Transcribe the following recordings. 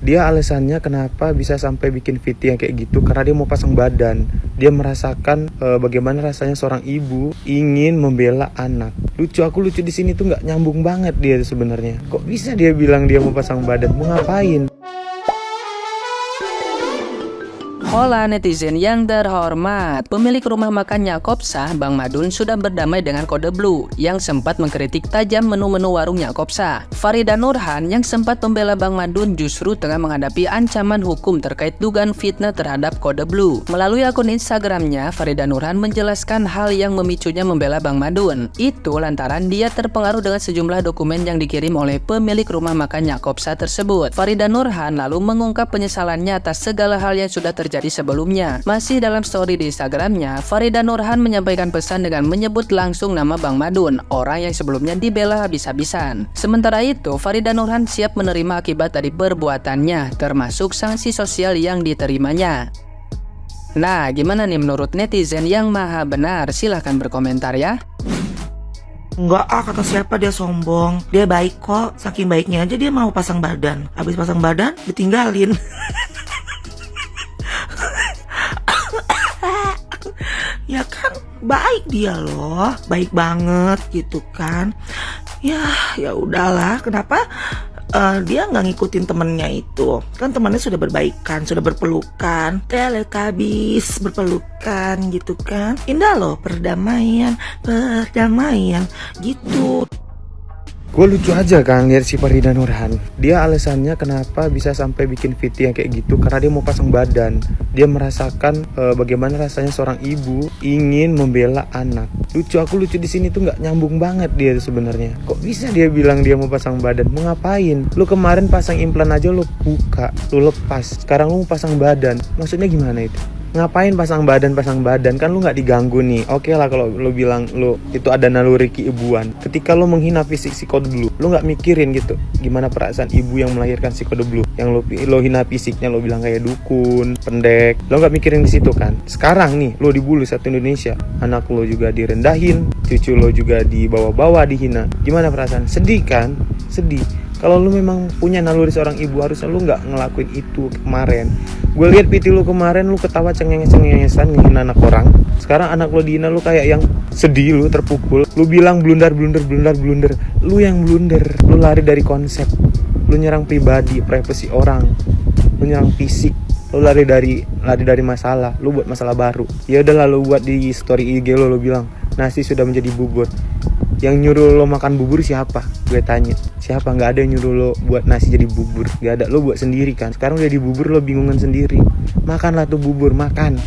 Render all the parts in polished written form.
Dia alasannya kenapa bisa sampai bikin VT yang kayak gitu karena dia mau pasang badan. Dia merasakan bagaimana rasanya seorang ibu ingin membela anak. Aku lucu di sini tuh nggak nyambung banget dia sebenarnya. Kok bisa dia bilang dia mau pasang badan? Mau ngapain? Hola netizen yang terhormat, pemilik rumah makan Nyakopsa, Bang Madun sudah berdamai dengan Kode Blue yang sempat mengkritik tajam menu-menu warung Nyakopsa. Farida Nurhan yang sempat membela Bang Madun justru tengah menghadapi ancaman hukum terkait dugaan fitnah terhadap Kode Blue. Melalui akun Instagramnya, Farida Nurhan menjelaskan hal yang memicunya membela Bang Madun. Itu lantaran dia terpengaruh dengan sejumlah dokumen yang dikirim oleh pemilik rumah makan Nyakopsa tersebut. Farida Nurhan lalu mengungkap penyesalannya atas segala hal yang sudah terjadi sebelumnya. Masih dalam story di Instagramnya, Farida Nurhan menyampaikan pesan dengan menyebut langsung nama Bang Madun, orang yang sebelumnya dibela habis-habisan. Sementara itu, Farida Nurhan siap menerima akibat dari perbuatannya, termasuk sanksi sosial yang diterimanya. Nah, gimana nih menurut netizen yang maha benar? Silahkan berkomentar ya. Enggak kata siapa dia sombong. Dia baik kok, saking baiknya aja dia mau pasang badan. Habis pasang badan, ditinggalin. Ya kan baik dia loh, baik banget gitu kan. Ya udahlah, kenapa dia nggak ngikutin temennya itu? Kan temannya sudah berbaikan, sudah berpelukan, Teletubbies berpelukan gitu kan. Indah loh, perdamaian gitu. Gue lucu aja kan lihat si Farida Nurhan. Dia alasannya kenapa bisa sampai bikin VT yang kayak gitu karena dia mau pasang badan. Dia merasakan bagaimana rasanya seorang ibu ingin membela anak. Aku lucu di sini tuh nggak nyambung banget dia sebenarnya. Kok bisa dia bilang dia mau pasang badan? Mau ngapain? Lu kemarin pasang implan aja lu buka, lu lepas. Sekarang lu mau pasang badan. Maksudnya gimana itu? Ngapain pasang badan kan lu nggak diganggu nih. Oke lah kalau lu bilang lu itu ada naluri keibuan. Ketika lu menghina fisik si Kode Blue, lu nggak mikirin gitu gimana perasaan ibu yang melahirkan si Kode Blue. Yang lu hina fisiknya, lu bilang kayak dukun, pendek. Lu nggak mikirin di situ kan. Sekarang nih lu dibully satu Indonesia, anak lu juga direndahin, cucu lu juga dibawa-bawa, dihina. Gimana perasaan? Sedih kan? Sedih. Kalau lu memang punya naluri seorang ibu, harusnya lu nggak ngelakuin itu kemarin. Gue lihat PT lu kemarin, lu ketawa cengengesan ngehina anak orang. Sekarang anak lu dihina, lu kayak yang sedih, lu terpukul. Lu bilang blunder. Lu yang blunder. Lu lari dari konsep. Lu nyerang pribadi, privasi orang. Lu nyerang fisik. Lu lari dari masalah. Lu buat masalah baru. Ya udah lalu buat di story IG lu bilang nasi sudah menjadi bubur. Yang nyuruh lo makan bubur siapa? Gue tanya. Siapa? Nggak ada yang nyuruh lo buat nasi jadi bubur. Nggak ada. Lo buat sendiri kan. Sekarang udah di bubur lo bingungan sendiri. Makanlah tuh bubur, makan.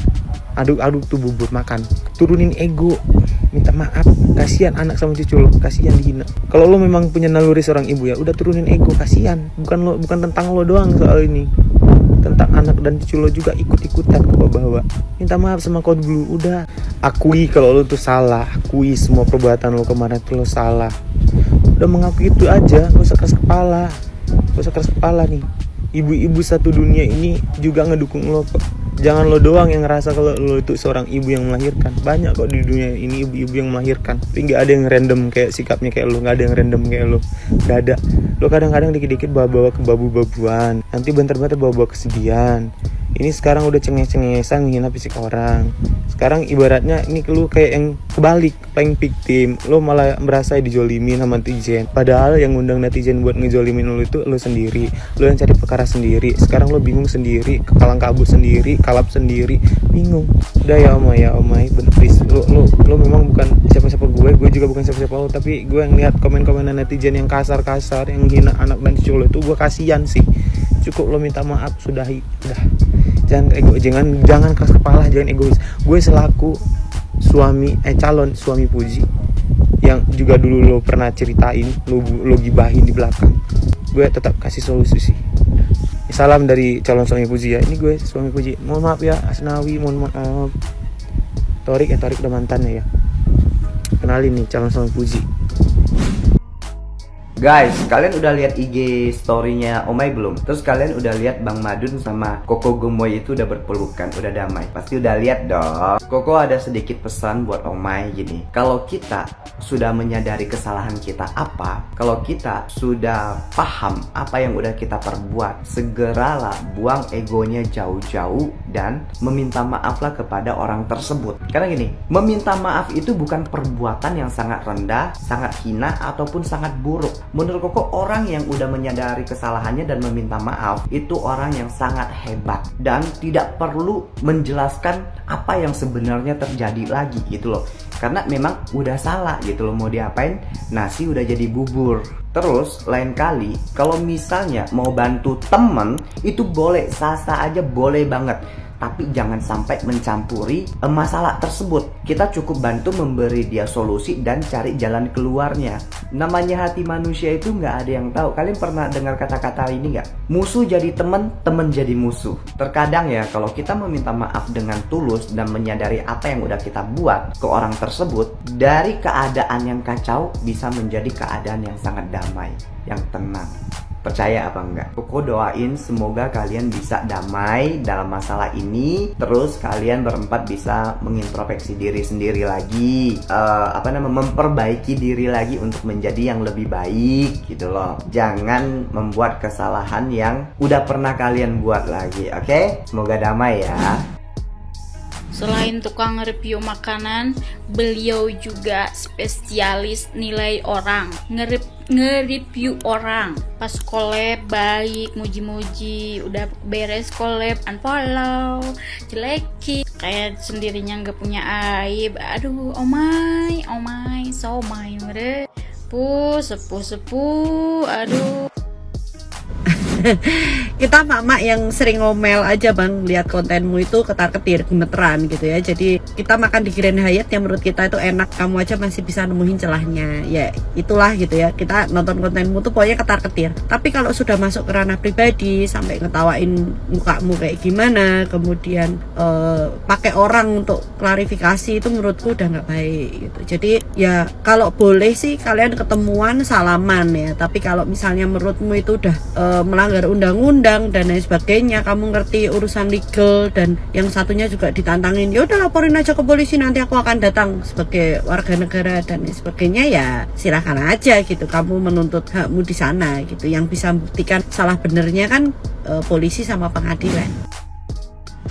Aduk tuh bubur, makan. Turunin ego. Minta maaf. Kasihan anak sama cucu lo. Kasihan dihina. Kalau lo memang punya naluri seorang ibu ya, udah turunin ego. Kasihan. Bukan tentang lo doang soal ini. Tentang anak dan cucu lo juga ikut-ikutan ke bawah. Minta maaf sama Kode Blue. Udah. Akui kalau lo tuh salah. Akui semua perbuatan lo kemarin tuh lo salah. Udah mengakui itu aja. Gak usah keras kepala nih. Ibu-ibu satu dunia ini juga ngedukung lo kok. Jangan lo doang yang ngerasa kalau lo itu seorang ibu yang melahirkan. Banyak kok di dunia ini ibu-ibu yang melahirkan. Tapi gak ada yang random kayak sikapnya kayak lo. Gak ada yang random kayak lo. Gak ada. Lo kadang-kadang dikit-dikit bawa-bawa ke babu-babuan. Nanti bentar-bentar bawa-bawa kesedihan. Ini sekarang udah cengeng-cengesan menghina fisik orang. Sekarang ibaratnya ini lu kayak yang kebalik, playing victim. Lu malah merasa dijolimin sama netizen. Padahal yang ngundang netizen buat ngejolimin lu itu lu sendiri. Lu yang cari perkara sendiri. Sekarang lu bingung sendiri, kepalang kabut sendiri, kalap sendiri, bingung. Udah ya Omai, bener please. Lu memang bukan siapa-siapa gue juga bukan siapa-siapa lo, tapi gue ngeliat komen-komenan netizen yang kasar-kasar, yang hina anak dan cucu lo itu gue kasihan sih. Cukup lo minta maaf, sudahi, udah. Jangan keras kepala, jangan egois. Gue selaku calon suami Puji yang juga dulu lo pernah ceritain, lo gibahin di belakang, gue tetap kasih solusi sih. Salam dari calon suami Puji ya. Ini gue suami Puji. Mohon maaf ya Asnawi, mohon maaf. Torik udah mantannya ya. Kenalin nih calon suami Puji. Guys, kalian udah lihat IG story-nya Omai belum? Terus kalian udah lihat Bang Madun sama Koko Gemoy itu udah berpelukan, udah damai. Pasti udah lihat dong. Koko ada sedikit pesan buat Omai gini. Kalau kita sudah menyadari kesalahan kita apa, kalau kita sudah paham apa yang udah kita perbuat, segeralah buang egonya jauh-jauh dan meminta maaflah kepada orang tersebut. Karena gini, meminta maaf itu bukan perbuatan yang sangat rendah, sangat hina, ataupun sangat buruk. Menurut Koko, orang yang udah menyadari kesalahannya dan meminta maaf itu orang yang sangat hebat dan tidak perlu menjelaskan apa yang sebenarnya terjadi lagi gitu loh. Karena memang udah salah gitu loh, mau diapain, nasi udah jadi bubur. Terus lain kali kalau misalnya mau bantu temen itu boleh, sah-sah aja, boleh banget. Tapi jangan sampai mencampuri masalah tersebut. Kita cukup bantu memberi dia solusi dan cari jalan keluarnya. Namanya hati manusia itu nggak ada yang tahu. Kalian pernah dengar kata-kata ini nggak? Musuh jadi teman, teman jadi musuh. Terkadang ya kalau kita meminta maaf dengan tulus dan menyadari apa yang udah kita buat ke orang tersebut, dari keadaan yang kacau bisa menjadi keadaan yang sangat damai, yang tenang. Percaya apa enggak? Koko doain semoga kalian bisa damai dalam masalah ini. Terus kalian berempat bisa mengintrospeksi diri sendiri lagi, memperbaiki diri lagi untuk menjadi yang lebih baik gitu loh. Jangan membuat kesalahan yang udah pernah kalian buat lagi. Oke? Semoga damai ya. Selain tukang review makanan, beliau juga spesialis nilai orang, nge-review orang. Pas collab baik, muji-muji, udah beres collab unfollow, jelekin, kayak sendirinya nggak punya aib. Aduh, oh my, so my, sepuh, aduh. Kita mak-mak yang sering ngomel aja bang, lihat kontenmu itu ketar-ketir, gemeteran gitu ya. Jadi kita makan di Grand Hyatt yang menurut kita itu enak, kamu aja masih bisa nemuin celahnya. Ya itulah gitu ya, kita nonton kontenmu tuh pokoknya ketar-ketir. Tapi kalau sudah masuk ke ranah pribadi, sampai ngetawain mukamu kayak gimana, kemudian pakai orang untuk klarifikasi, itu menurutku udah nggak baik gitu. Jadi ya kalau boleh sih kalian ketemuan salaman ya. Tapi kalau misalnya menurutmu itu udah melanggar undang-undang dan lain sebagainya, kamu ngerti urusan legal dan yang satunya juga ditantangin, ya udah laporin aja ke polisi, nanti aku akan datang sebagai warga negara dan lain sebagainya, ya silahkan aja gitu, kamu menuntut hakmu di sana gitu. Yang bisa membuktikan salah benernya kan polisi sama pengadilan.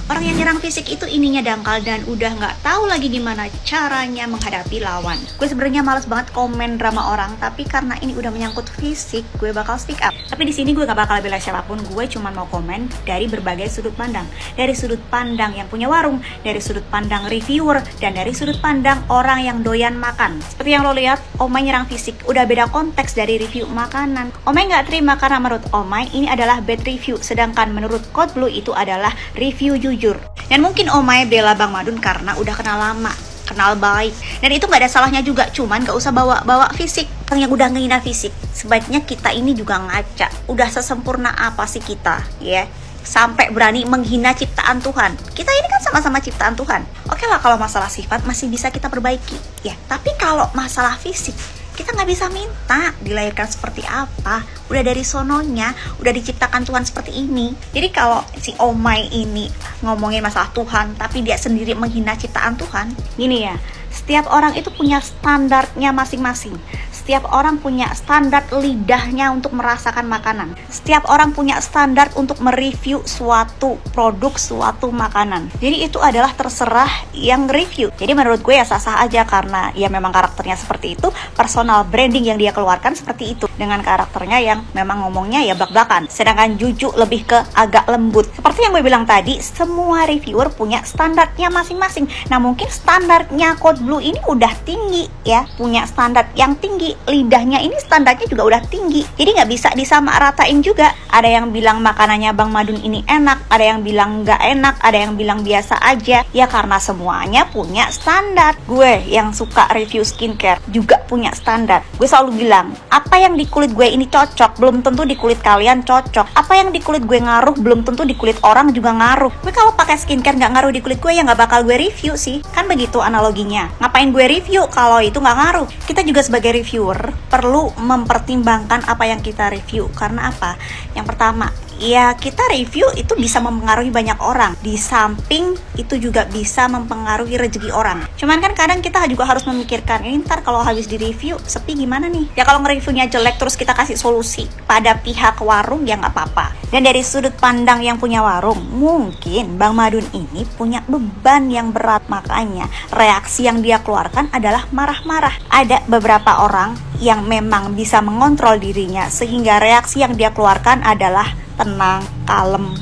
Orang yang nyerang fisik itu ininya dangkal dan udah nggak tahu lagi gimana caranya menghadapi lawan. Gue sebenarnya males banget komen drama orang, tapi karena ini udah menyangkut fisik, gue bakal speak up. Tapi di sini gue gak bakal bela siapapun, gue cuma mau komen dari berbagai sudut pandang. Dari sudut pandang yang punya warung, dari sudut pandang reviewer, dan dari sudut pandang orang yang doyan makan. Seperti yang lo lihat, Omai nyerang fisik, udah beda konteks dari review makanan. Omai nggak terima karena menurut Omai ini adalah bad review, sedangkan menurut Code Blue itu adalah review jujur. Dan mungkin Omai bela Bang Madun karena udah kenal lama, kenal baik, dan itu nggak ada salahnya juga, cuman nggak usah bawa fisik. Yang udah ngehina fisik, sebaiknya kita ini juga ngaca. Udah sesempurna apa sih kita ya, sampai berani menghina ciptaan Tuhan. Kita ini kan sama-sama ciptaan Tuhan. Oke lah, kalau masalah sifat masih bisa kita perbaiki ya, tapi kalau masalah fisik kita nggak bisa minta dilahirkan seperti apa. Udah dari sononya, udah diciptakan Tuhan seperti ini. Jadi kalau si Omai ini ngomongin masalah Tuhan, tapi dia sendiri menghina ciptaan Tuhan, gini ya, setiap orang itu punya standarnya masing-masing. Setiap orang punya standar lidahnya untuk merasakan makanan. Setiap orang punya standar untuk mereview suatu produk, suatu makanan. Jadi itu adalah terserah yang review. Jadi menurut gue ya sah-sah aja, karena ya memang karakternya seperti itu. Personal branding yang dia keluarkan seperti itu, dengan karakternya yang memang ngomongnya ya blak-blakan. Sedangkan Juju lebih ke agak lembut. Seperti yang gue bilang tadi, semua reviewer punya standarnya masing-masing. Nah mungkin standarnya Code Blue ini udah tinggi ya, punya standar yang tinggi. Lidahnya ini standarnya juga udah tinggi, jadi nggak bisa disamaratain juga. Ada yang bilang makanannya Bang Madun ini enak, ada yang bilang nggak enak, ada yang bilang biasa aja. Ya karena semuanya punya standar. Gue yang suka review skincare juga punya standar. Gue selalu bilang, apa yang di kulit gue ini cocok, belum tentu di kulit kalian cocok. Apa yang di kulit gue ngaruh, belum tentu di kulit orang juga ngaruh. Gue kalau pakai skincare nggak ngaruh di kulit gue, ya nggak bakal gue review sih. Kan begitu analoginya. Ngapain gue review kalau itu nggak ngaruh? Kita juga sebagai review reviewer perlu mempertimbangkan apa yang kita review. Karena apa? Yang pertama, ya kita review itu bisa mempengaruhi banyak orang. Di samping itu juga bisa mempengaruhi rezeki orang. Cuman kan kadang kita juga harus memikirkan, ini ntar kalau habis di review sepi gimana nih? Ya kalau nge-reviewnya jelek terus kita kasih solusi pada pihak warung ya nggak apa-apa. Dan dari sudut pandang yang punya warung, mungkin Bang Madun ini punya beban yang berat. Makanya reaksi yang dia keluarkan adalah marah-marah. Ada beberapa orang yang memang bisa mengontrol dirinya sehingga reaksi yang dia keluarkan adalah tenang, kalem.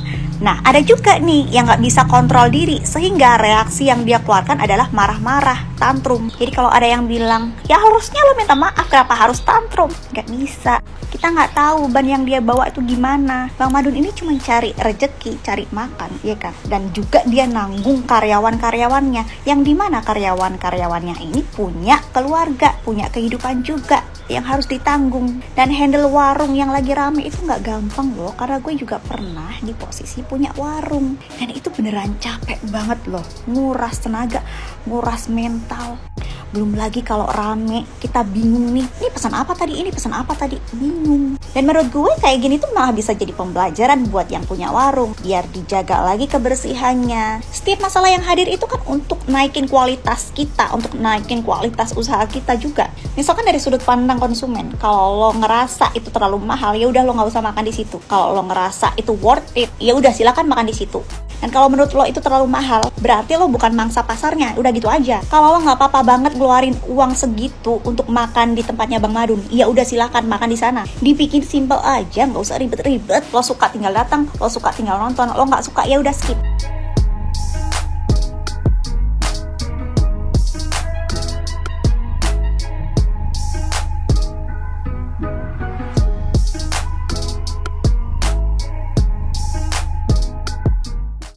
Nah, ada juga nih yang nggak bisa kontrol diri sehingga reaksi yang dia keluarkan adalah marah-marah, tantrum. Jadi kalau ada yang bilang, ya harusnya lo minta maaf, kenapa harus tantrum? Nggak bisa. Kita nggak tahu ban yang dia bawa itu gimana. Bang Madun ini cuma cari rejeki, cari makan, ya kan? Dan juga dia nanggung karyawan-karyawannya. Yang dimana karyawan-karyawannya ini punya keluarga, punya kehidupan juga yang harus ditanggung. Dan handle warung yang lagi rame itu nggak gampang loh, karena gue juga pernah di posisi punya warung dan itu beneran capek banget loh, nguras tenaga, nguras mental. Belum lagi kalau rame kita bingung nih, ini pesan apa tadi, ini pesan apa tadi, bingung. Dan menurut gue kayak gini tuh malah bisa jadi pembelajaran buat yang punya warung, biar dijaga lagi kebersihannya. Setiap masalah yang hadir itu kan untuk naikin kualitas kita, untuk naikin kualitas usaha kita juga. Misalkan dari sudut pandang konsumen, kalau lo ngerasa itu terlalu mahal, ya udah lo nggak usah makan di situ. Kalau lo ngerasa itu worth it, ya udah silakan makan di situ. Dan kalau menurut lo itu terlalu mahal, berarti lo bukan mangsa pasarnya, udah gitu aja. Kalau lo nggak apa-apa banget ngeluarin uang segitu untuk makan di tempatnya Bang Madun, ya udah silakan makan di sana. Dibikin simple aja, nggak usah ribet-ribet. Lo suka tinggal datang, lo suka tinggal nonton, lo nggak suka ya udah skip.